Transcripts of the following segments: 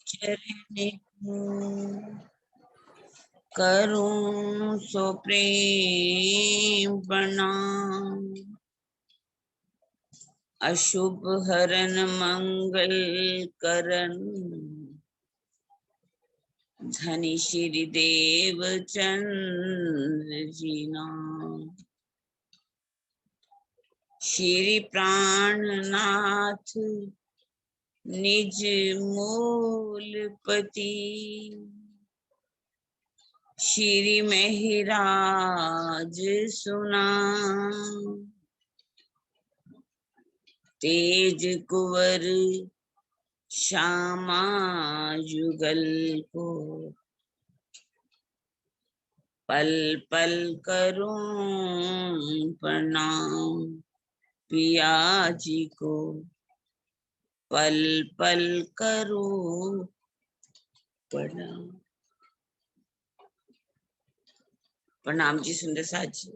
चरण करूं सो प्रेम प्रणाम। अशुभ हरन मंगल करन धनी श्री देव चंद्र जी नाम। श्री प्राणनाथ निज मूलपति श्री महिराज सुना। तेज कुंवर श्यामा जुगल को पल पल करूं प्रणाम। पिया जी को पल पल करूं प्रणाम। प्रणाम जी सुंदर साथ जी।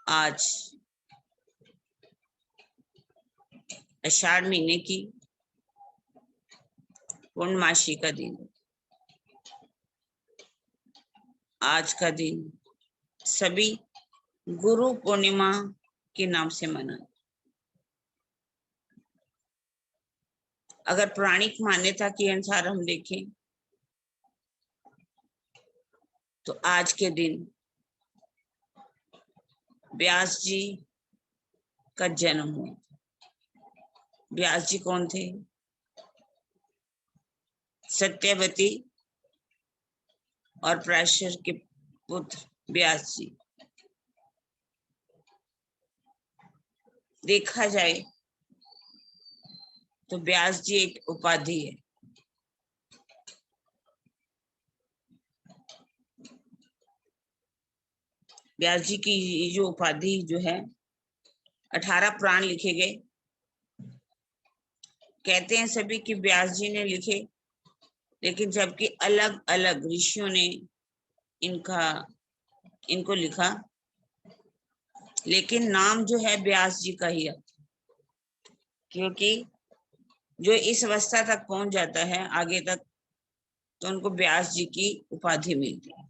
आज आषाढ़ महीने की पूर्णमासी का दिन। आज का दिन सभी गुरु पूर्णिमा के नाम से मना। अगर पौराणिक मान्यता के अनुसार हम देखें तो आज के दिन व्यास जी का जन्म हुआ। व्यास जी कौन थे? सत्यवती और पराशर के पुत्र व्यास जी। देखा जाए तो व्यास जी एक उपाधि है। व्यास जी की जो उपाधि जो है 18 पुराण लिखे गए। कहते हैं सभी कि व्यास जी ने लिखे, लेकिन जबकि अलग अलग ऋषियों ने इनको लिखा, लेकिन नाम जो है व्यास जी का ही है। क्योंकि जो इस अवस्था तक पहुंच जाता है आगे तक, तो उनको व्यास जी की उपाधि मिलती है।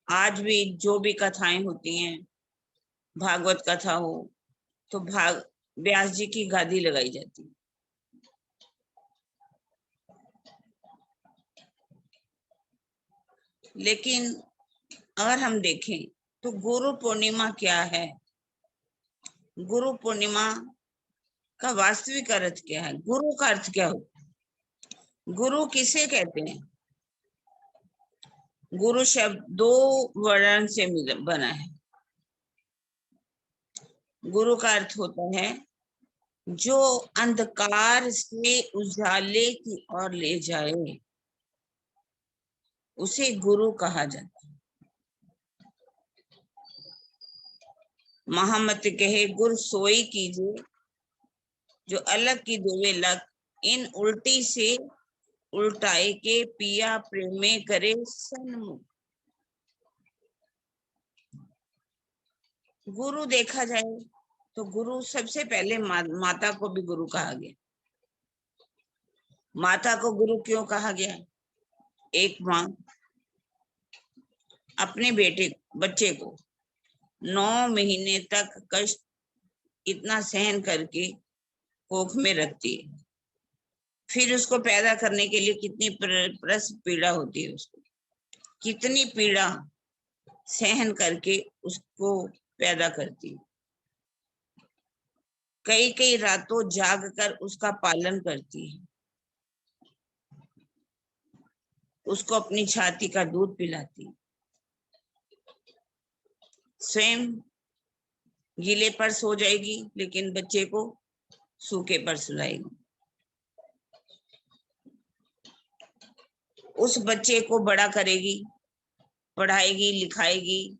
आज भी जो भी कथाएं होती हैं, भागवत कथा हो तो व्यास जी की गादी लगाई जाती है। लेकिन अगर हम देखें तो गुरु पूर्णिमा क्या है? गुरु पूर्णिमा का वास्तविक अर्थ क्या है? गुरु का अर्थ क्या होता है? गुरु किसे कहते हैं? गुरु शब्द 2 वर्ण से बना है। गुरु का अर्थ होता है जो अंधकार से उजाले की ओर ले जाए, उसे गुरु कहा जाता है। महामत कहे गुर सोई कीजिए, जो अलग की देवे लग, इन उल्टी से उल्टाए के पिया प्रेमे करे सन्मुख। गुरु देखा जाए तो गुरु सबसे पहले माता को भी गुरु कहा गया। माता को गुरु क्यों कहा गया? एक माँ अपने बच्चे को 9 महीने तक कष्ट इतना सहन करके कोख में रखती है, फिर उसको पैदा करने के लिए कितनी प्रसव पीड़ा होती है, उसको कितनी पीड़ा सहन करके उसको पैदा करती है। कई कई रातों जाग कर उसका पालन करती है, उसको अपनी छाती का दूध पिलाती है, स्वयं गीले पर सो जाएगी लेकिन बच्चे को सूखे पर सुलाएगी। उस बच्चे को बड़ा करेगी, पढ़ाएगी, लिखाएगी,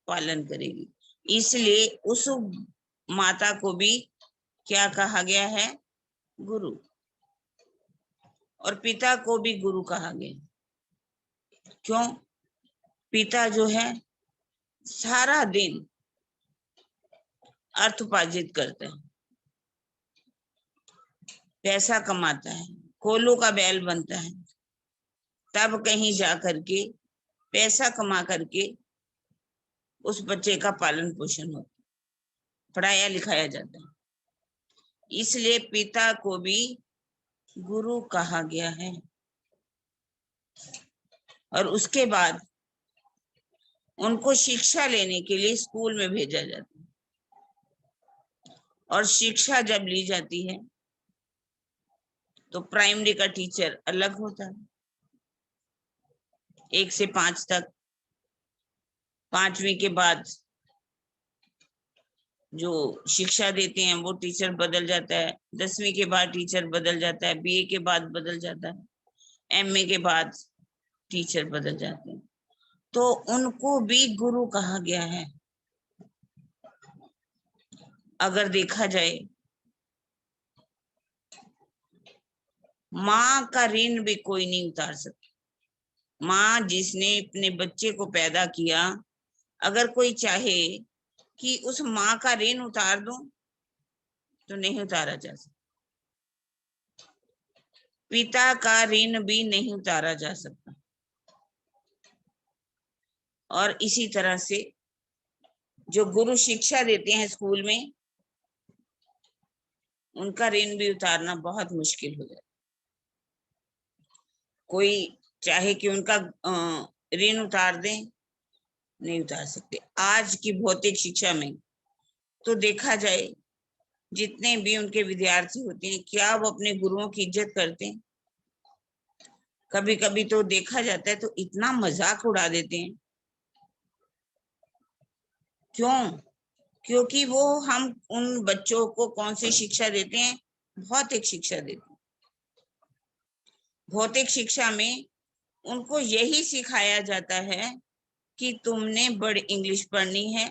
पालन करेगी। इसलिए उस माता को भी क्या कहा गया है? गुरु। और पिता को भी गुरु कहा गया। क्यों? पिता जो है सारा दिन अर्थोपार्जित करता है, पैसा कमाता है, कोलों का बैल बनता है, तब कहीं जा करके पैसा कमा करके उस बच्चे का पालन पोषण होता है, पढ़ाया लिखाया जाता है। इसलिए पिता को भी गुरु कहा गया है। और उसके बाद उनको शिक्षा लेने के लिए स्कूल में भेजा जाता है, और शिक्षा जब ली जाती है तो प्राइमरी का टीचर अलग होता है, 1 से 5 तक। 5वीं के बाद जो शिक्षा देते हैं वो टीचर बदल जाता है, 10वीं के बाद टीचर बदल जाता है, बीए के बाद बदल जाता है, एमए के बाद टीचर बदल जाते हैं। तो उनको भी गुरु कहा गया है। अगर देखा जाए, माँ का ऋण भी कोई नहीं उतार सकता। माँ जिसने अपने बच्चे को पैदा किया, अगर कोई चाहे कि उस माँ का ऋण उतार दूं तो नहीं उतारा जा सकता। पिता का ऋण भी नहीं उतारा जा सकता। और इसी तरह से जो गुरु शिक्षा देते हैं स्कूल में, उनका ऋण भी उतारना बहुत मुश्किल हो जाता। कोई चाहे कि उनका ऋण उतार दें, नहीं उतार सकते। आज की भौतिक शिक्षा में तो देखा जाए, जितने भी उनके विद्यार्थी होते हैं, क्या वो अपने गुरुओं की इज्जत करते हैं? कभी कभी तो देखा जाता है तो इतना मजाक उड़ा देते हैं। क्यों? क्योंकि वो हम उन बच्चों को कौन सी शिक्षा देते हैं? भौतिक शिक्षा देते हैं। भौतिक शिक्षा में उनको यही सिखाया जाता है कि तुमने बड़ी इंग्लिश पढ़नी है,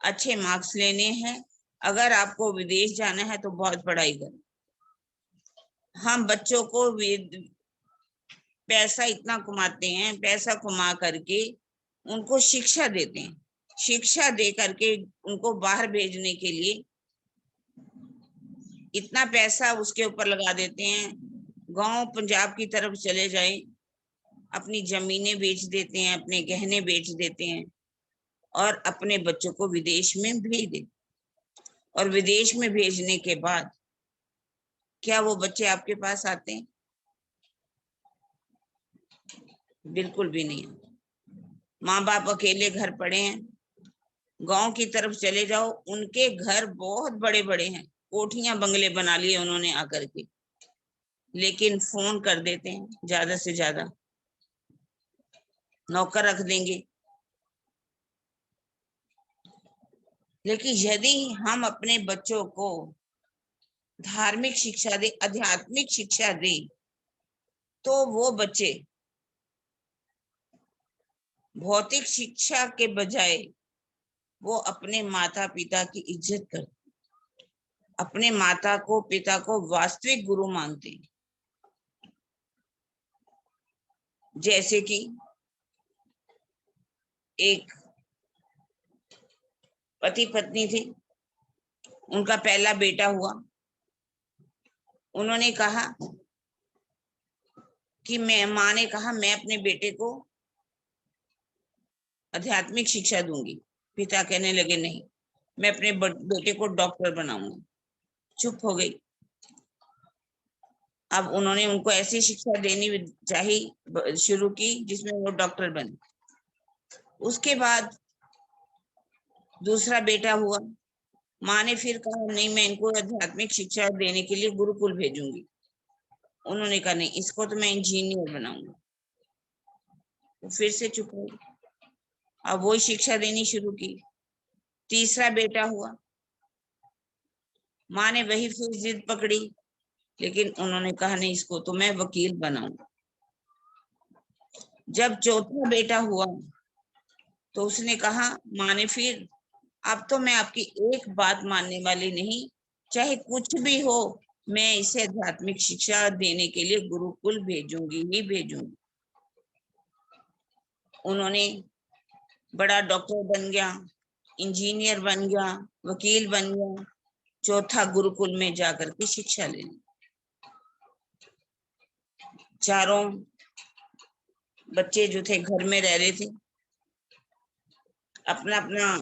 अच्छे मार्क्स लेने हैं, अगर आपको विदेश जाना है तो बहुत पढ़ाई करो। हम बच्चों को पैसा इतना कमाते हैं, पैसा कमा करके उनको शिक्षा देते हैं। शिक्षा दे करके उनको बाहर भेजने के लिए इतना पैसा उसके ऊपर लगा देते हैं। गांव पंजाब की तरफ चले जाएं, अपनी जमीनें बेच देते हैं, अपने गहने बेच देते हैं, और अपने बच्चों को विदेश में भेज देते। और विदेश में भेजने के बाद क्या वो बच्चे आपके पास आते हैं? बिल्कुल भी नहीं। माँ बाप अकेले घर पड़े हैं। गांव की तरफ चले जाओ, उनके घर बहुत बड़े बड़े हैं, कोठियां बंगले बना लिए उन्होंने आकर के, लेकिन फोन कर देते हैं, ज्यादा से ज्यादा नौकर रख देंगे। लेकिन यदि हम अपने बच्चों को धार्मिक शिक्षा दे, आध्यात्मिक शिक्षा दे, तो वो बच्चे भौतिक शिक्षा के बजाय वो अपने माता पिता की इज्जत करते, अपने माता को पिता को वास्तविक गुरु मानते हैं। जैसे कि एक पति पत्नी थे, उनका पहला बेटा हुआ। उन्होंने कहा कि माँ ने कहा मैं अपने बेटे को आध्यात्मिक शिक्षा दूंगी। पिता कहने लगे नहीं, मैं अपने बेटे को डॉक्टर बनाऊंगा। चुप हो गई। अब उन्होंने उनको ऐसी शिक्षा देनी चाहिए शुरू की जिसमें वो डॉक्टर बने। उसके बाद दूसरा बेटा हुआ। माँ ने फिर कहा नहीं, मैं इनको आध्यात्मिक शिक्षा देने के लिए गुरुकुल भेजूंगी। उन्होंने कहा नहीं, इसको तो मैं इंजीनियर बनाऊंगा। तो फिर से चुप हो गई। अब वही शिक्षा देनी शुरू की। तीसरा बेटा हुआ। माँ ने वही फिर जिद पकड़ी, लेकिन उन्होंने कहा नहीं, इसको तो मैं वकील बनाऊंगा। जब चौथा बेटा हुआ तो उसने कहा, माँ ने फिर, अब तो मैं आपकी एक बात मानने वाली नहीं, चाहे कुछ भी हो, मैं इसे आध्यात्मिक शिक्षा देने के लिए गुरुकुल भेजूंगी ही भेजूंगी। उन्होंने बड़ा डॉक्टर बन गया, इंजीनियर बन गया, वकील बन गया, चौथा गुरुकुल में जाकर के शिक्षा ले ली। चारों बच्चे जो थे घर में रह रहे थे, अपना अपना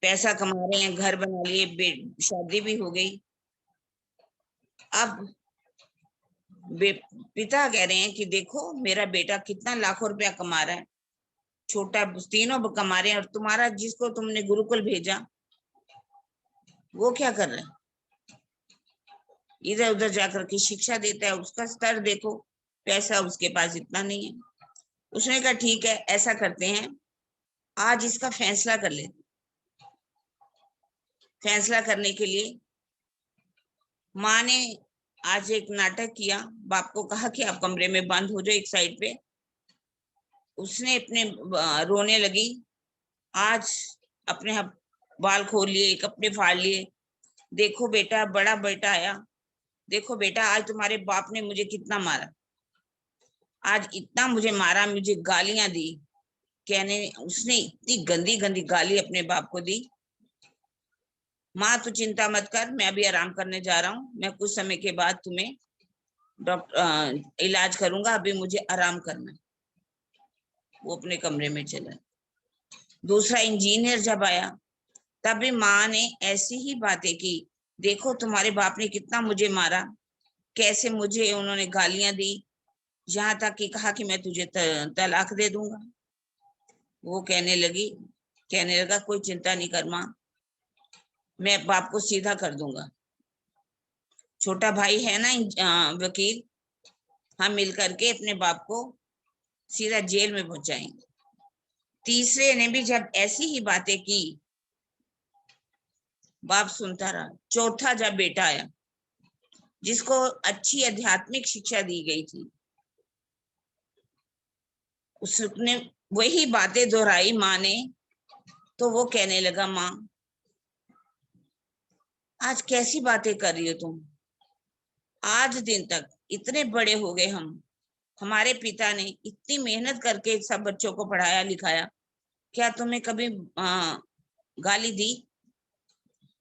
पैसा कमा रहे हैं, घर बना लिए, शादी भी हो गई। अब पिता कह रहे हैं कि देखो मेरा बेटा कितना लाखों रुपया कमा रहा है, छोटा तीनों कमा रहे हैं, और तुम्हारा जिसको तुमने गुरुकुल भेजा वो क्या कर रहा है, इधर उधर जाकर के शिक्षा देता है, उसका स्तर देखो, पैसा उसके पास इतना नहीं है। उसने कहा ठीक है, ऐसा करते हैं, आज इसका फैसला कर लेते। फैसला करने के लिए माँ ने आज एक नाटक किया, बाप को कहा कि आप कमरे में बंद हो जाओ एक साइड पे। उसने अपने रोने लगी, आज अपने बाल खोल लिए, कपड़े फाड़ लिए, देखो बेटा, बड़ा बेटा आया, देखो बेटा आज तुम्हारे बाप ने मुझे कितना मारा, आज इतना मुझे मारा, मुझे गालियां दी। कहने उसने इतनी गंदी गंदी गाली अपने बाप को दी। माँ तू चिंता मत कर, मैं अभी आराम करने जा रहा हूँ, मैं कुछ समय के बाद तुम्हें डॉक्टर इलाज करूंगा, अभी मुझे आराम करना है। वो अपने कमरे में चला। दूसरा इंजीनियर जब आया तब भी माँ ने ऐसी ही बातें की, देखो तुम्हारे बाप ने कितना मुझे मारा, कैसे मुझे उन्होंने गालियां दी, यहाँ तक कि कहा कि मैं तुझे तलाक दे दूंगा। वो कहने लगा कोई चिंता नहीं कर माँ, मैं बाप को सीधा कर दूंगा। छोटा भाई है ना वकील, हम मिल करके अपने बाप को सीधा जेल में पहुंचाएंगे। तीसरे ने भी जब ऐसी ही बातें की, बाप सुनता रहा। चौथा जब बेटा आया, जिसको अच्छी आध्यात्मिक शिक्षा दी गई थी, उसने वही बातें दोहराई माँ ने, तो वो कहने लगा माँ आज कैसी बातें कर रही हो तुम, आज दिन तक इतने बड़े हो गए हम, हमारे पिता ने इतनी मेहनत करके सब बच्चों को पढ़ाया लिखाया, क्या तुम्हें कभी गाली दी?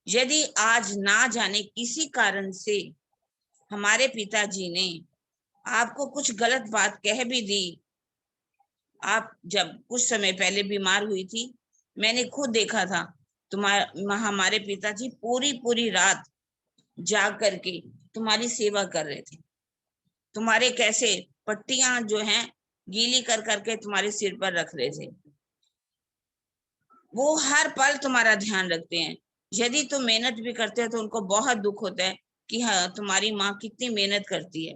यदि आज ना जाने किसी कारण से हमारे पिताजी ने आपको कुछ गलत बात कह भी दी, आप जब कुछ समय पहले बीमार हुई थी, मैंने खुद देखा था, तुम्हारे हमारे पिताजी पूरी पूरी रात जाग करके तुम्हारी सेवा कर रहे थे, तुम्हारे कैसे पट्टियां जो हैं गीली कर करके तुम्हारे सिर पर रख रहे थे, वो हर पल तुम्हारा ध्यान रखते हैं। यदि तुम मेहनत भी करते हो तो उनको बहुत दुख होता है कि हाँ तुम्हारी माँ कितनी मेहनत करती है,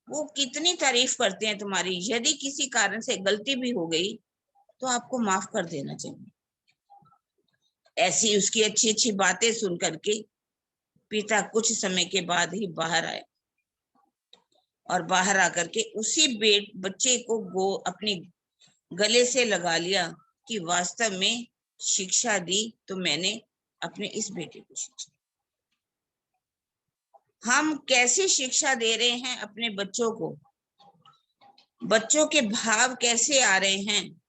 वो कितनी तारीफ करते हैं तुम्हारी, यदि किसी कारण से गलती भी हो गई तो आपको माफ कर देना चाहिए। ऐसी उसकी अच्छी अच्छी बातें सुन करके पिता कुछ समय के बाद ही बाहर आया, और बाहर आकर के उसी बच्चे को अपनी गले से लगा लिया कि वास्तव में शिक्षा दी तो मैंने अपने इस बेटे को शिक्षा। हम कैसी शिक्षा दे रहे हैं अपने बच्चों को, बच्चों के भाव कैसे आ रहे हैं,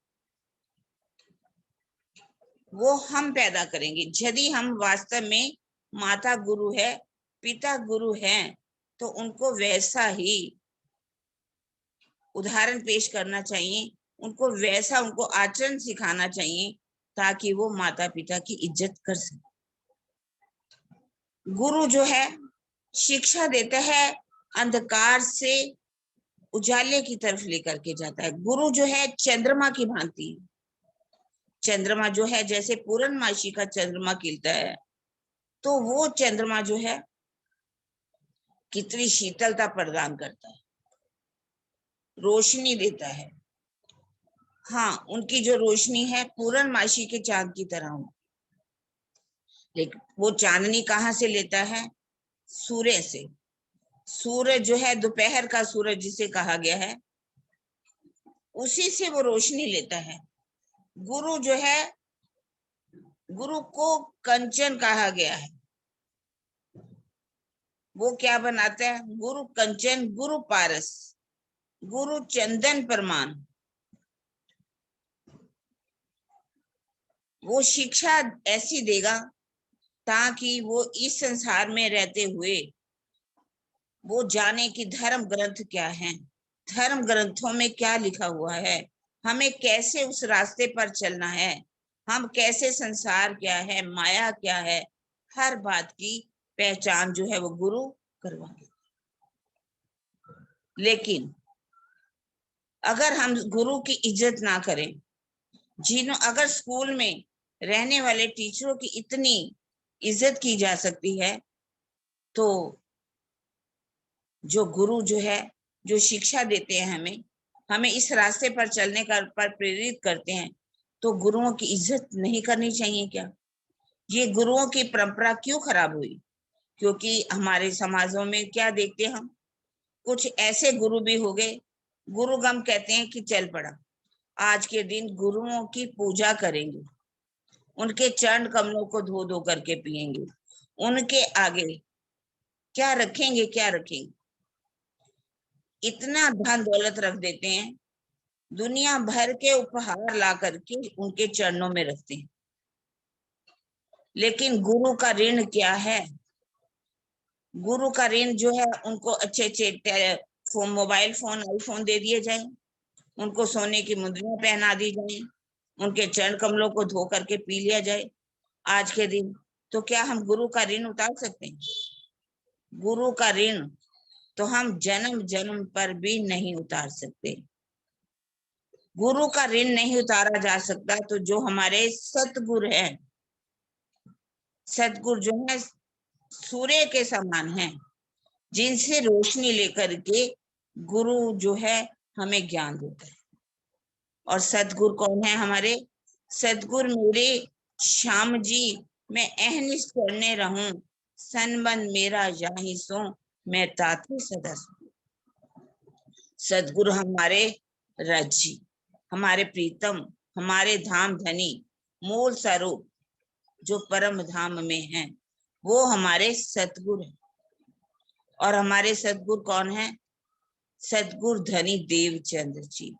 वो हम पैदा करेंगे। यदि हम वास्तव में माता गुरु है, पिता गुरु है, तो उनको वैसा ही उदाहरण पेश करना चाहिए, उनको वैसा उनको आचरण सिखाना चाहिए ताकि वो माता पिता की इज्जत कर सके। गुरु जो है शिक्षा देता है, अंधकार से उजाले की तरफ लेकर के जाता है। गुरु जो है चंद्रमा की भांति, चंद्रमा जो है जैसे पूर्णमासी का चंद्रमा खिलता है, तो वो चंद्रमा जो है कितनी शीतलता प्रदान करता है, रोशनी देता है। हाँ, उनकी जो रोशनी है पूर्णमासी के चांद की तरह हो, लेकिन वो चांदनी कहाँ से लेता है? सूर्य से। सूर्य जो है दोपहर का सूरज जिसे कहा गया है, उसी से वो रोशनी लेता है। गुरु जो है, गुरु को कंचन कहा गया है, वो क्या बनाता है? गुरु कंचन, गुरु पारस, गुरु चंदन परमान। वो शिक्षा ऐसी देगा ताकि वो इस संसार में रहते हुए वो जाने कि धर्म ग्रंथ क्या है, धर्म ग्रंथों में क्या लिखा हुआ है, हमें कैसे उस रास्ते पर चलना है, हम कैसे, संसार क्या है, माया क्या है, हर बात की पहचान जो है वो गुरु करवाएंगे। लेकिन अगर हम गुरु की इज्जत ना करें, अगर स्कूल में रहने वाले टीचरों की इतनी इज्जत की जा सकती है, तो जो गुरु जो है, जो शिक्षा देते हैं हमें, हमें इस रास्ते पर चलने का पर प्रेरित करते हैं, तो गुरुओं की इज्जत नहीं करनी चाहिए क्या? ये गुरुओं की परंपरा क्यों खराब हुई? क्योंकि हमारे समाजों में क्या देखते हम, कुछ ऐसे गुरु भी हो गए, गुरुगम कहते हैं कि चल पड़ा, आज के दिन गुरुओं की पूजा करेंगे, उनके चरण कमलों को धो धो करके पिएंगे, उनके आगे क्या रखेंगे, क्या रखेंगे, इतना धन दौलत रख देते हैं, दुनिया भर के उपहार ला करके उनके चरणों में रखते हैं। लेकिन गुरु का ऋण क्या है? गुरु का ऋण जो है, उनको अच्छे अच्छे मोबाइल फोन, आईफोन दे दिए जाए, उनको सोने की मुद्रियां पहना दी जाए, उनके चरण कमलों को धो करके पी लिया जाए आज के दिन, तो क्या हम गुरु का ऋण उतार सकते हैं? गुरु का ऋण तो हम जन्म जन्म पर भी नहीं उतार सकते। गुरु का ऋण नहीं उतारा जा सकता, तो जो हमारे सतगुरु हैं, सतगुरु जो है सूर्य के समान हैं, जिनसे रोशनी लेकर के गुरु जो है हमें ज्ञान देता है। और सतगुरु कौन है हमारे? सतगुरु मेरे श्याम जी, मैं अहनिश करने रहूं, सनबन मेरा जाहि सो, मैं ताते सदा। सतगुरु हमारे रजी, हमारे प्रीतम, हमारे धाम धनी, मूल स्वरूप जो परम धाम में है, वो हमारे सतगुरु है। और हमारे सतगुरु कौन है? सतगुरु धनी देवचंद्र जी,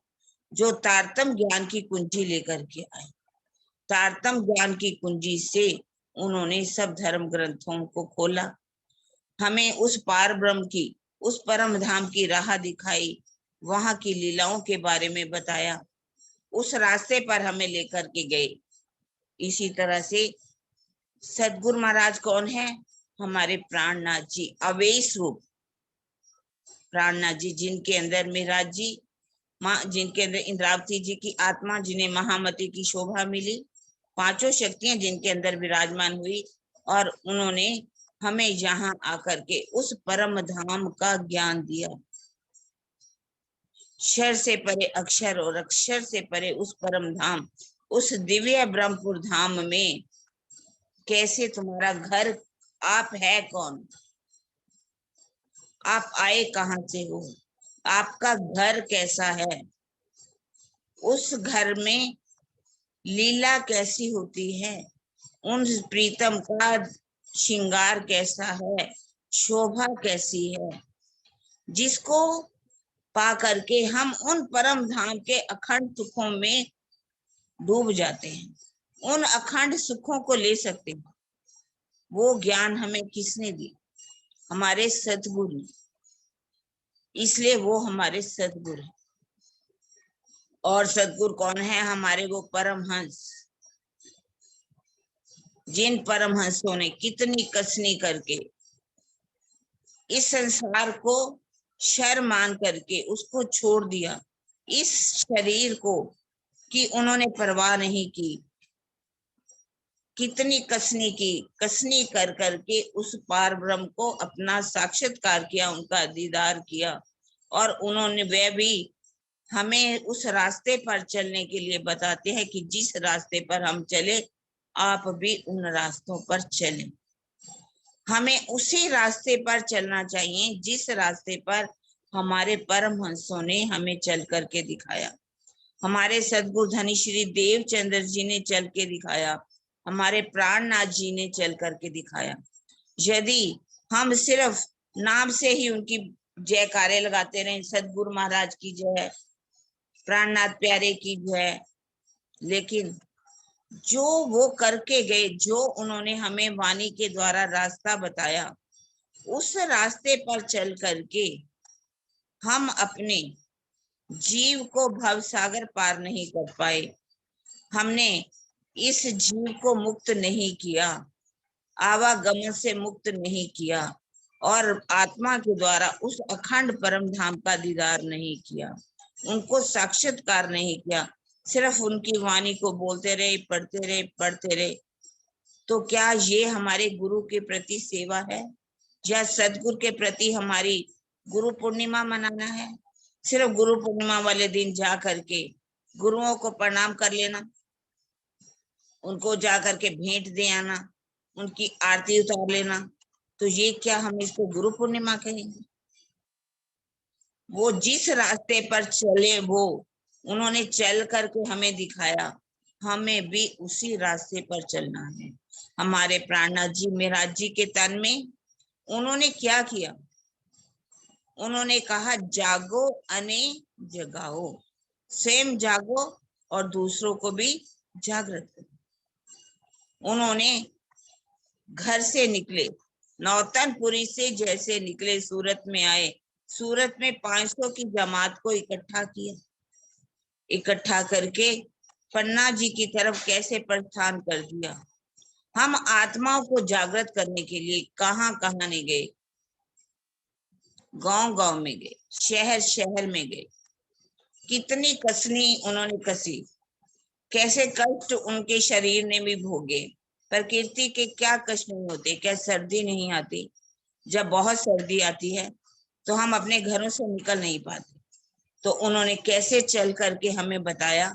जो तारतम ज्ञान की कुंजी लेकर के आए। तारतम ज्ञान की कुंजी से उन्होंने सब धर्म ग्रंथों को खोला, हमें उस पार ब्रह्म की, उस परम धाम की राह दिखाई, वहां की लीलाओं के बारे में बताया, उस रास्ते पर हमें लेकर के गए। इसी तरह से सतगुरु महाराज कौन है? हमारे प्राणनाथ जी, अवेश रूप प्राणनाथ जी, जिनके अंदर मेहराज जी माँ, जिनके अंदर इंद्रावती जी की आत्मा, जिन्हें महामती की शोभा मिली, पांचों शक्तियां जिनके अंदर विराजमान हुई, और उन्होंने हमें यहाँ आकर के उस परम धाम का ज्ञान दिया। क्षर से परे अक्षर और अक्षर से परे उस परम धाम, उस दिव्य ब्रह्मपुर धाम में कैसे तुम्हारा घर, आप है कौन, आप आए कहां से हो, आपका घर कैसा है, उस घर में लीला कैसी होती है, उन प्रीतम का श्रृंगार कैसा है, शोभा कैसी है, जिसको पा करके हम उन परम धाम के अखंड सुखों में डूब जाते हैं, उन अखंड सुखों को ले सकते हैं। वो ज्ञान हमें किसने दिया? हमारे सतगुरु, इसलिए वो हमारे सतगुरु है। और सतगुरु कौन है हमारे? वो परमहंस, जिन परमहंसों ने कितनी कसनी करके इस संसार को शर मान करके उसको छोड़ दिया, इस शरीर को कि उन्होंने परवाह नहीं की, कितनी कसनी कर करके उस पार ब्रह्म को अपना साक्षात्कार किया, उनका दीदार किया, और उन्होंने वह भी हमें उस रास्ते पर चलने के लिए बताते हैं कि जिस रास्ते पर हम चले, आप भी उन रास्तों पर चलें। हमें उसी रास्ते पर चलना चाहिए जिस रास्ते पर हमारे परमहंसों ने हमें चल करके दिखाया, हमारे सदगुरु धनी श्री देवचंद्र जी ने चल के दिखाया, हमारे प्राणनाथ जी ने चल करके दिखाया। यदि हम सिर्फ नाम से ही उनकी जयकारे लगाते रहे, सदगुरु महाराज की जय, प्राणनाथ प्यारे की जय, लेकिन जो वो करके गए, जो उन्होंने हमें वाणी के द्वारा रास्ता बताया, उस रास्ते पर चल करके हम अपने जीव को भवसागर पार नहीं कर पाए। हमने इस जीव को मुक्त नहीं किया, आवागमन से मुक्त नहीं किया, और आत्मा के द्वारा उस अखंड परम धाम का दीदार नहीं किया, उनको साक्षात्कार नहीं किया। सिर्फ उनकी वाणी को बोलते रहे, पढ़ते रहे। तो क्या ये हमारे गुरु के प्रति सेवा है? या सदगुरु के प्रति हमारी गुरु पूर्णिमा मनाना है? सिर्फ गुरु पूर्णिमा वाले दिन जा करके गुरुओं को प्रणाम कर लेना, उनको जा करके भेंट दे आना, उनकी आरती उतार लेना, तो ये क्या हम इसको गुरु पूर्णिमा कहेंगे? वो जिस रास्ते पर चले, वो उन्होंने चल करके हमें दिखाया, हमें भी उसी रास्ते पर चलना है। हमारे प्राणनाथ जी महाराज जी के तन में उन्होंने क्या किया? उन्होंने कहा जागो अने जगाओ, स्वयं जागो और दूसरों को भी जागृत करो। उन्होंने घर से निकले, नौतनपुरी से जैसे निकले, सूरत में आए, सूरत में 500 की जमात को इकट्ठा किया, इकट्ठा करके पन्ना जी की तरफ कैसे प्रस्थान कर दिया। हम आत्माओं को जागृत करने के लिए कहां कहां नहीं गए, गांव गांव में गए, शहर शहर में गए, कितनी कसनी उन्होंने कसी, कैसे कष्ट उनके शरीर ने भी भोगे। प्रकृति के क्या कष्ट नहीं होते? क्या सर्दी नहीं आती? जब बहुत सर्दी आती है तो हम अपने घरों से निकल नहीं पाते, तो उन्होंने कैसे चल करके हमें बताया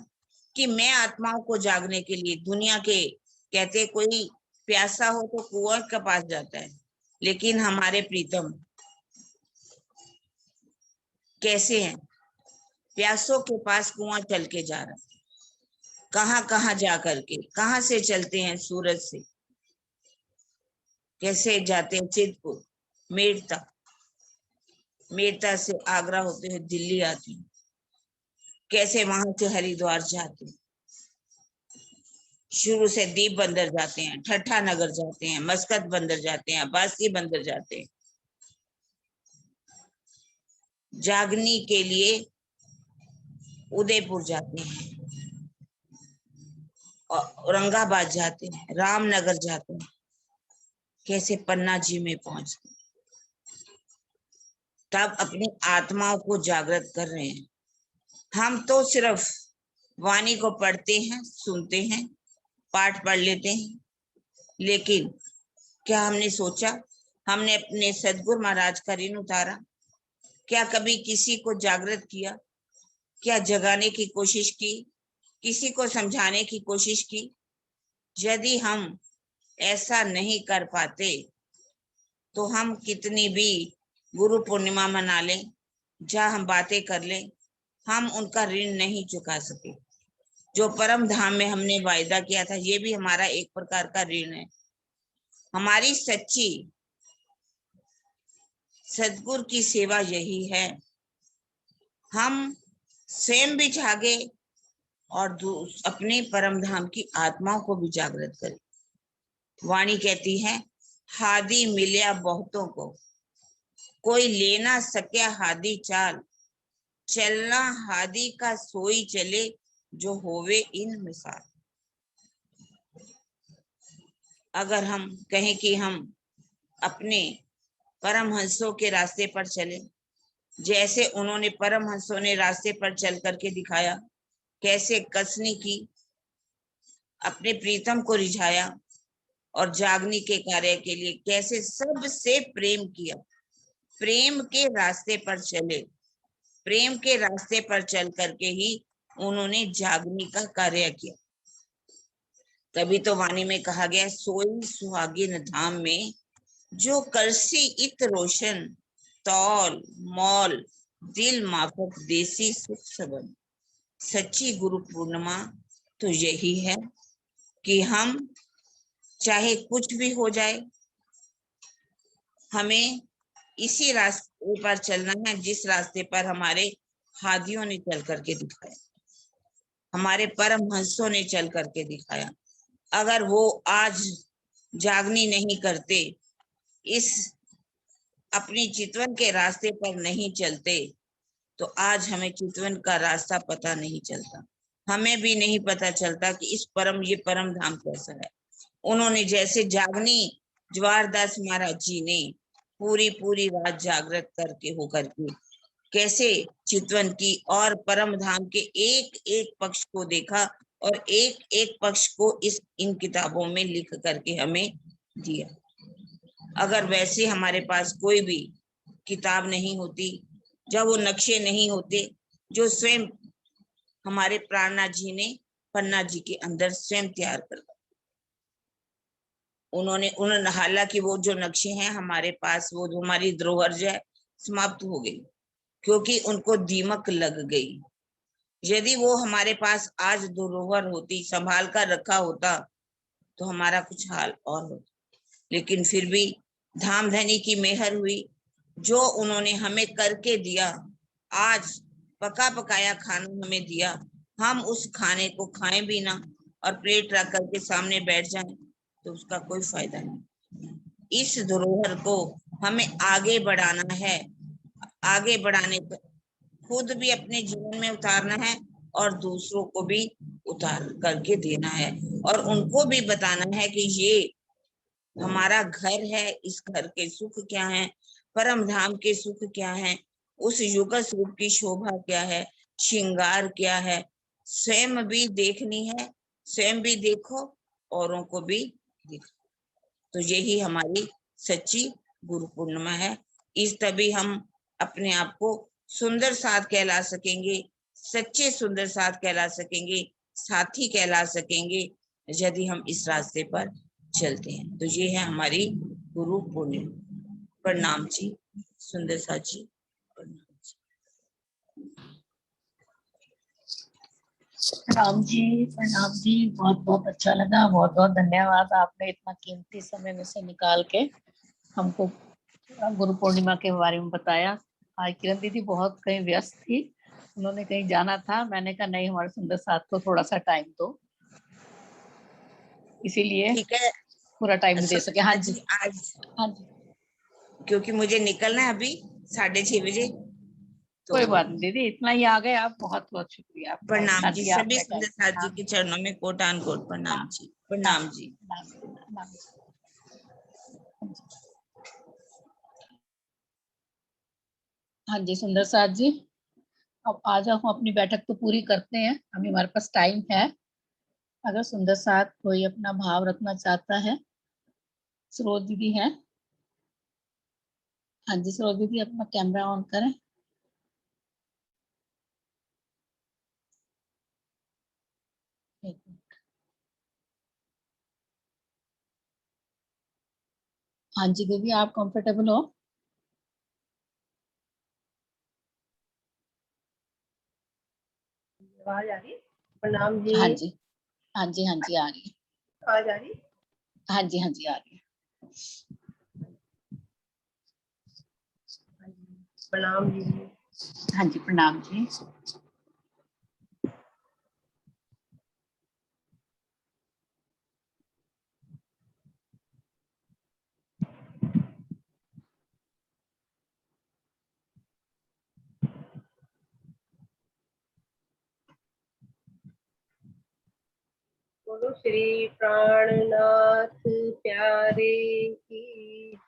कि मैं आत्माओं को जागने के लिए, दुनिया के कहते कोई प्यासा हो तो कुआं के पास जाता है, लेकिन हमारे प्रीतम कैसे हैं? प्यासों के पास कुआं चल के जा रहा है, कहां कहां जा करके, कहां से चलते हैं? सूरत से कैसे जाते हैं? चितपुर, मेड़ता, मेड़ता से आगरा होते हुए दिल्ली आते हैं, कैसे वहां से हरिद्वार जाते हैं, शुरू से दीप बंदर जाते हैं, ठट्ठा नगर जाते हैं, मस्कत बंदर जाते हैं, अब्बासी बंदर जाते हैं, जागनी के लिए उदयपुर जाते हैं, औरंगाबाद जाते हैं, रामनगर जाते हैं, कैसे पन्ना जी में पहुंचते, तब अपनी आत्माओं को जागृत कर रहे हैं। हम तो सिर्फ वाणी को पढ़ते हैं, सुनते हैं, पाठ पढ़ लेते हैं, लेकिन क्या हमने सोचा? हमने अपने सदगुरु महाराज का ऋण उतारा? क्या कभी किसी को जागृत किया? क्या जगाने की कोशिश की? किसी को समझाने की कोशिश की? यदि हम ऐसा नहीं कर पाते तो हम कितनी भी गुरु पूर्णिमा मना लें, जहाँ हम बातें कर लें, हम उनका ऋण नहीं चुका सके। जो परम धाम में हमने वायदा किया था, ये भी हमारा एक प्रकार का ऋण है। हमारी सच्ची सदगुरु की सेवा यही है, हम स्वयं भी जागे और अपने परम धाम की आत्माओं को भी जागृत करें। वाणी कहती है, हादी मिलिया बहुतों को, कोई ले ना सके हादी चाल, चलना हादी का सोई चले, जो होवे इन मिसाल। अगर हम कहें कि हम अपने परमहंसों के रास्ते पर चले, जैसे उन्होंने परमहंसों ने रास्ते पर चल करके दिखाया, कैसे कसनी की, अपने प्रीतम को रिझाया और जागनी के कार्य के लिए कैसे सबसे प्रेम किया, प्रेम के रास्ते पर चले, प्रेम के रास्ते पर चल करके ही उन्होंने जागनी का कार्य किया। तभी तो वाणी में कहा गया, सोई सुहागिन धाम में जो करसी इत रोशन, तौल मौल दिल माफक देसी सुख सबन। सच्ची गुरु पूर्णिमा तो यही है कि हम चाहे कुछ भी हो जाए, हमें इसी रास्ते पर चलना है जिस रास्ते पर हमारे हादियों ने चल करके दिखाया, हमारे परमहंसों ने चल करके दिखाया। अगर वो आज जागनी नहीं करते, इस अपनी चितवन के रास्ते पर नहीं चलते, तो आज हमें चितवन का रास्ता पता नहीं चलता। हमें भी नहीं पता चलता कि ये परम धाम कैसा है। उन्होंने जैसे जागनी जवाहरदास महाराज जी ने पूरी रात जागृत करके होकर के कैसे चितवन की और परम धाम के एक एक पक्ष को देखा और एक एक पक्ष को इन किताबों में लिख करके हमें दिया। अगर वैसे हमारे पास कोई भी किताब नहीं होती, जब वो नक्शे नहीं होते जो स्वयं हमारे प्राणनाथ जी ने पन्ना जी के अंदर स्वयं तैयार कर, उन्होंने हालांकि वो जो नक्शे हैं हमारे पास, वो जो हमारी धरोहर जो है समाप्त हो गई क्योंकि उनको दीमक लग गई। यदि वो हमारे पास आज धरोहर होती, संभाल कर रखा होता, तो हमारा कुछ हाल और होता। लेकिन फिर भी धामधनी की मेहर हुई, जो उन्होंने हमें करके दिया, आज पका पकाया खाना हमें दिया, हम उस खाने को खाएं भी ना और प्लेट रख करके सामने बैठ जाएं, तो उसका कोई फायदा नहीं। इस धरोहर को हमें आगे बढ़ाना है, आगे बढ़ाने पर खुद भी अपने जीवन में उतारना है और दूसरों को भी उतार करके देना है और उनको भी बताना है कि ये हमारा घर है, इस घर के सुख क्या है, परम धाम के सुख क्या है, उस युग स्वरूप की शोभा क्या है, श्रृंगार क्या है, स्वयं भी देखनी है, स्वयं भी देखो, औरों को भी दिखो। तो यही हमारी सच्ची गुरु पूर्णिमा है। इस तभी हम अपने आप को सुंदर साथ कहला सकेंगे, सच्चे सुंदर साथ कहला सकेंगे, साथी कहला सकेंगे, यदि हम इस रास्ते पर चलते हैं। तो ये है हमारी गुरु पूर्णिमा। प्रणाम जी, सुंदर साथ जी, प्रणाम जी। प्रणाम जी, प्रणाम जी। बहुत बहुत अच्छा लगा, बहुत बहुत धन्यवाद। आपने इतना कीमती समय में से निकाल के हमको गुरु पूर्णिमा के बारे में बताया। आज किरण दीदी बहुत कहीं व्यस्त थी, उन्होंने कहीं जाना था। मैंने कहा नहीं, हमारे सुंदर साथ को थोड़ा सा टाइम दो, इसीलिए ठीक है, पूरा टाइम नहीं दे सके। हाँ जी, आज हाँ जी, क्योंकि मुझे निकलना है अभी 6:30 बजे। तो कोई बात नहीं दीदी, इतना ही आ गए आप, बहुत बहुत शुक्रिया आपका, प्रणाम इतना जी, दिया सभी आपने टाइम। सुंदर साथ जी के चरणों में कोटान कोट प्रणाम जी, प्रणाम जी। हाँ जी सुंदर साथ जी, अब आज हम अपनी बैठक तो पूरी करते हैं, अभी हमारे पास टाइम है। अगर सुंदर साथ कोई अपना भाव रखना चाहता है, सरोज दीदी है। हाँ जी सरोज दीदी, अपना कैमरा ऑन करें। हाँ जी दीदी, आप कंफर्टेबल हो? आवाज आ रही? प्रणाम जी। हाँ जी, हाँ जी, हाँ जी आ रही है। आवाज आ रही? हाँ जी, हाँ जी आ रही है। प्रणाम जी। हाँ जी प्रणाम जी। बोलो श्री प्राणनाथ प्यारे की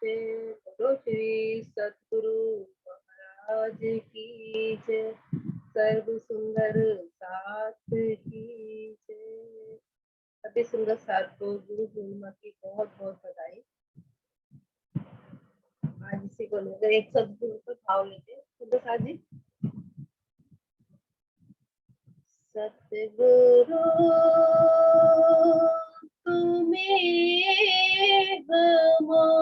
जय, बोलो श्री सतगुरु महाराज की जय, सर्व सुंदर साथ की जय। सभी सुंदर साथ को गुरु पूर्णिमा की बहुत बहुत बधाई। आज इसी को लेकर एक सदगुरु पर भाव लेते हैं सुंदर साथ जी। सतगुरु तुम्हें हमारे,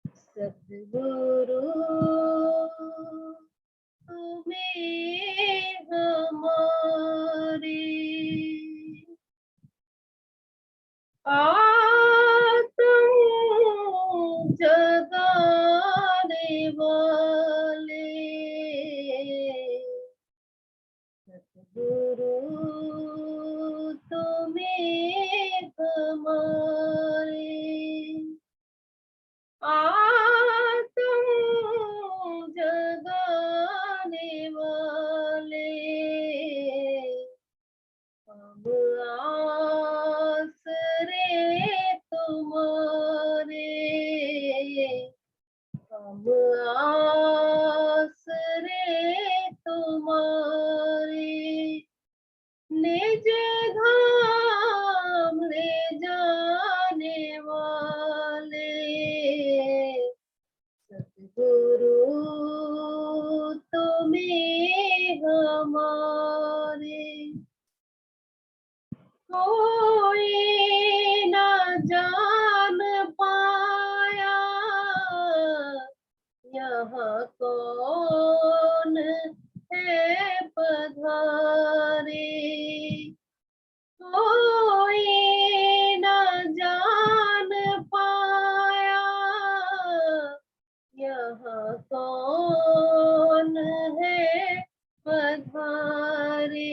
सतगुरु तुम्हें हमारे, आत्म जगाने वाले सतगुरु निज धाम ले जाने वाले सतगुरु तुम्हें हमारे कोई न जान पाया यहाँ कौन है पधारे कोई न जान पाया यहाँ कौन है पधारे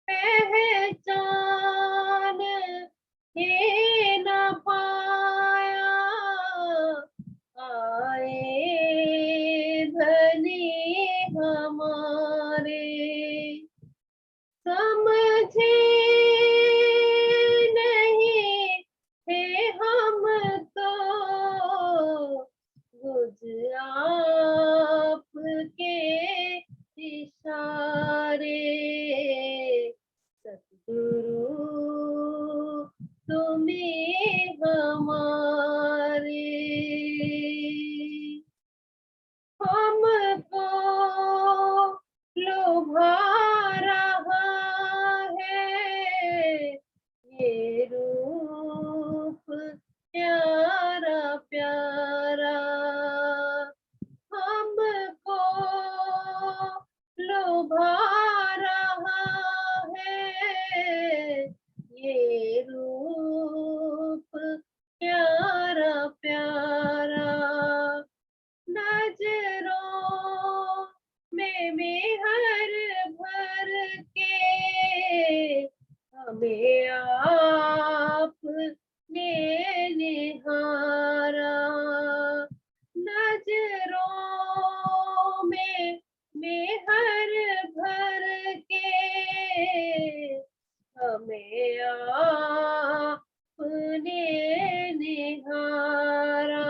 पहचान ही न पाया आए धनी हमारे समझे नहीं थे हम तो बुझ आपके इशारे सतगुरु तुम्हें हमारे हमको लुभा रहा है ये रूप प्यारा प्यारा हमको लुभा रहा है ये रूप प्यारा प्यारा नजरों में मेहर भर के हमें आपने निहारा नजरों में मेहर भर के हमें आपने निहारा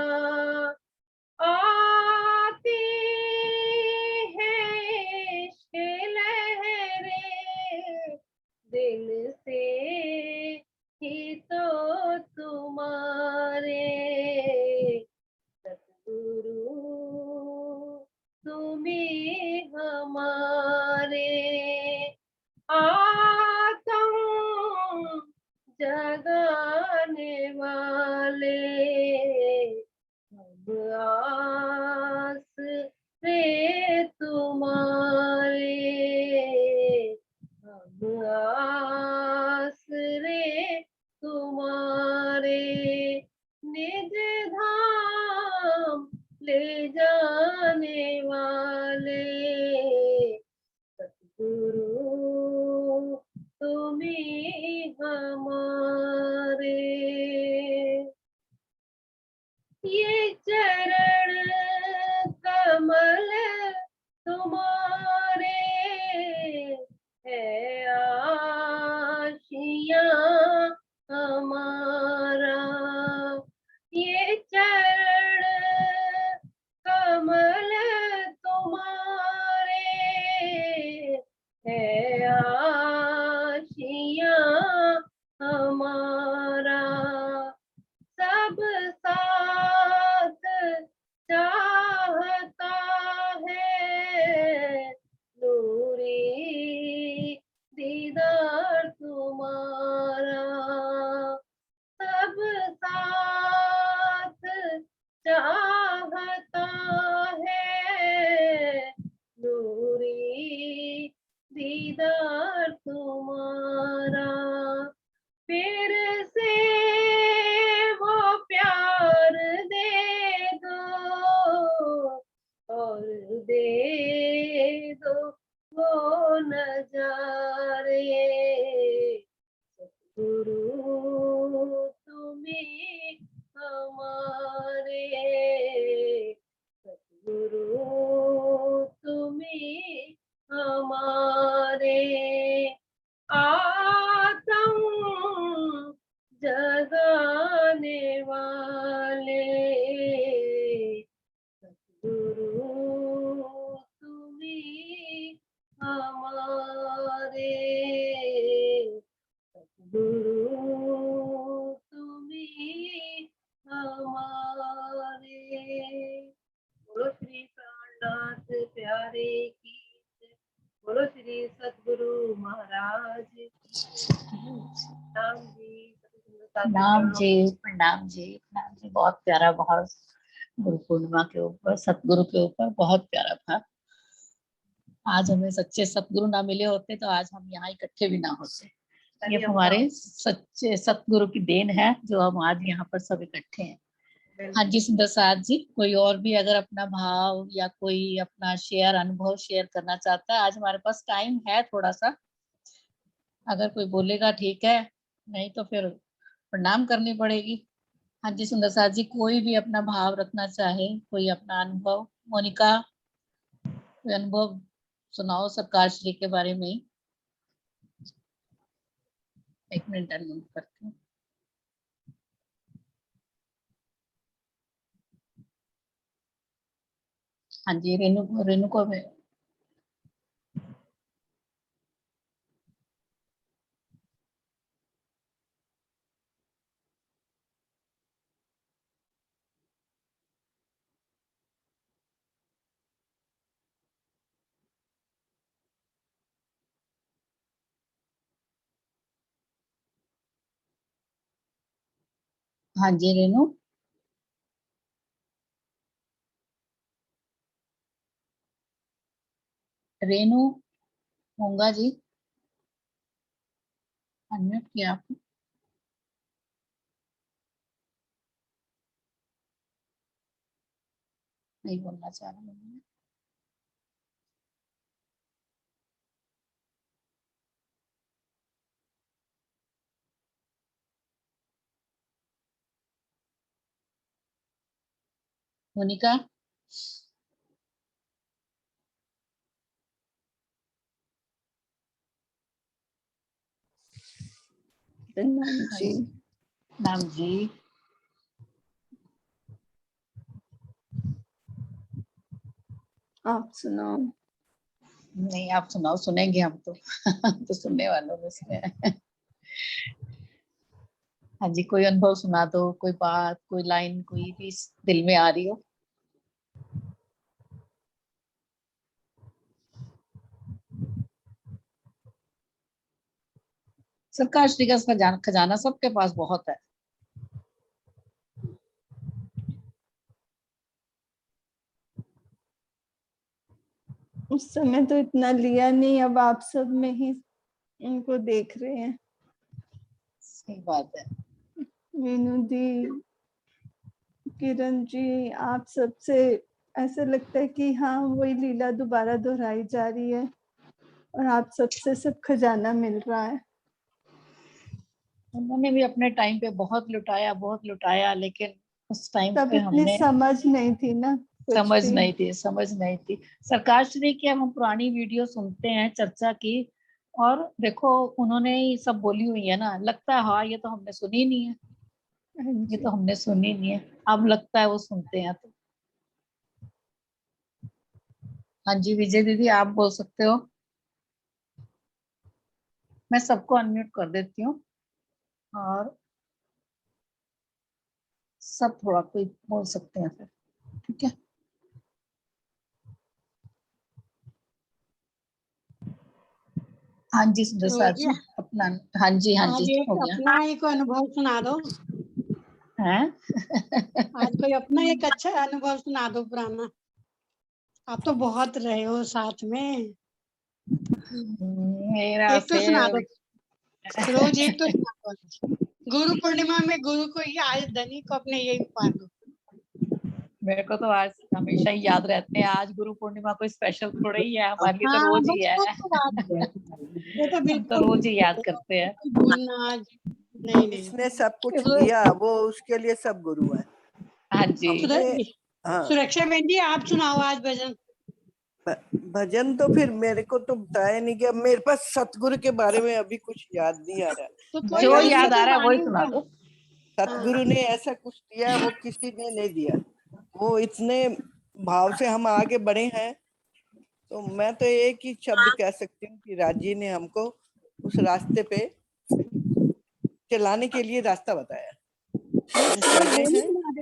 आती है इश्क लहरें दिल से ही तो तुम्हारे सतगुरु तुम्हें हमारे आतम जगाने वाले अब आस रे तुम्हारे अब आस रे तुम्हारे निज धाम ले जाने वाले सतगुरु तुम्हें हमारे ये चरण कमल तुम्हारे है आशियां हमारा ये चरण कमल तुम्हारे है आशियां हमारा सब साथ चाहता है नूरी दीदार तुम्हारा सब साथ चाहता है नूरी दीदार तुम्हारा फिर से वो प्यार दे दो और दे दो वो नजारे नाम जी, सतगुरु नाम जी, प्रणाम जी, प्रणाम जी। बहुत प्यारा, बहुत गुरु पूर्णिमा के ऊपर, सतगुरु के ऊपर बहुत प्यारा था। आज हमें सच्चे सतगुरु ना मिले होते तो आज हम यहाँ इकट्ठे भी ना होते। ये हमारे सच्चे सतगुरु की देन है जो हम आज यहाँ पर सब इकट्ठे हैं। हाँ जी सुंदर साथ जी, कोई और भी अगर अपना भाव या कोई अपना अनुभव शेयर करना चाहता है, आज हमारे पास टाइम है थोड़ा सा, अगर कोई बोलेगा ठीक है, नहीं तो फिर प्रणाम करनी पड़ेगी। हाँ जी सुंदर साथ जी, कोई भी अपना भाव रखना चाहे, कोई अपना अनुभव, मोनिका कोई अनुभव सुनाओ सरकार श्री के बारे में ही। 1 मिनट अनम्यूट करती हूँ। हाँ जी रेणु को मैं हाँ जी रेणु। रेणु होंगा जी, अनम्यूट किया आपने। नहीं बोलना चाह रहा हूँ। मोनिका जी, नाम जी। आप सुनाओ। नहीं आप सुनाओ, सुनेंगे हम तो तो सुनने वालों में से हैं। हाँ जी कोई अनुभव सुना दो, कोई बात, कोई लाइन, कोई भी दिल में आ रही हो। सरकार श्री का खजाना सबके पास बहुत है। उस समय तो इतना लिया नहीं, अब आप सब में ही उनको देख रहे हैं। सही बात है। मीनू दी, किरण जी, आप सबसे ऐसा लगता है कि हाँ वही लीला दोबारा दोहराई जा रही है और आप सबसे सब खजाना मिल रहा है। उन्होंने भी अपने टाइम पे बहुत लुटाया, लेकिन उस टाइम तब पे इतनी हमने समझ नहीं थी ना, कुछ भी। समझ नहीं थी। सरकार श्री की हम पुरानी वीडियो सुनते हैं चर्चा की, और देखो उन्होंने ही सब बोली हुई है ना, लगता है हाँ ये तो हमने सुनी नहीं है, हाँ ये जी। तो हमने सुनी नहीं है, अब लगता है वो सुनते हैं तो। हाँ जी विजय दीदी आप बोल सकते हो। मैं सबको अनम्यूट कर देती हूँ और सब थोड़ा कोई बोल सकते हैं फिर, ठीक है। हाँ जी सुंदर साथ जी अपना। हाँ जी आज एक हो गया अपना एक अनुभव सुना दो। है। आज कोई अपना एक अच्छा अनुभव सुना दो पुराना। आप तो बहुत रहे हो साथ में, मेरा एक तो सुना दो, रोज एक तो सुना दो। गुरु पूर्णिमा में गुरु को ही, आज धनी को अपने यही उपहार दो। मेरे को तो आज हमेशा ही याद रहते हैं, आज गुरु पूर्णिमा कोई स्पेशल थोड़ा ही है, हमारे लिए तो हाँ रोज ही बस वो है। तो बात है, वो तो हम तो बिल्कुल रोज ही याद करते हैं। भूलना आज नहीं। इसने सब कुछ दिया, वो उसके लिए सब गुरु है। हाँ जी हाँ, सुरक्षा बहन जी आप सुनाओ आज भजन। भजन तो फिर मेरे को तो बताया नहीं गया, मेरे पास सतगुरु के बारे में अभी कुछ याद नहीं आ रहा। तो कोई जो नहीं, याद तो आ रहा है वही वाणी सुना दो। सतगुरु ने ऐसा कुछ दिया, वो किसी ने नहीं दिया। वो इतने भाव से हम आगे बढ़े हैं, तो मैं तो एक ही शब्द कह सकती हूँ कि राजी ने हमको उस रास्ते पे चलाने के लिए रास्ता बताया। हम चल रहे हैं,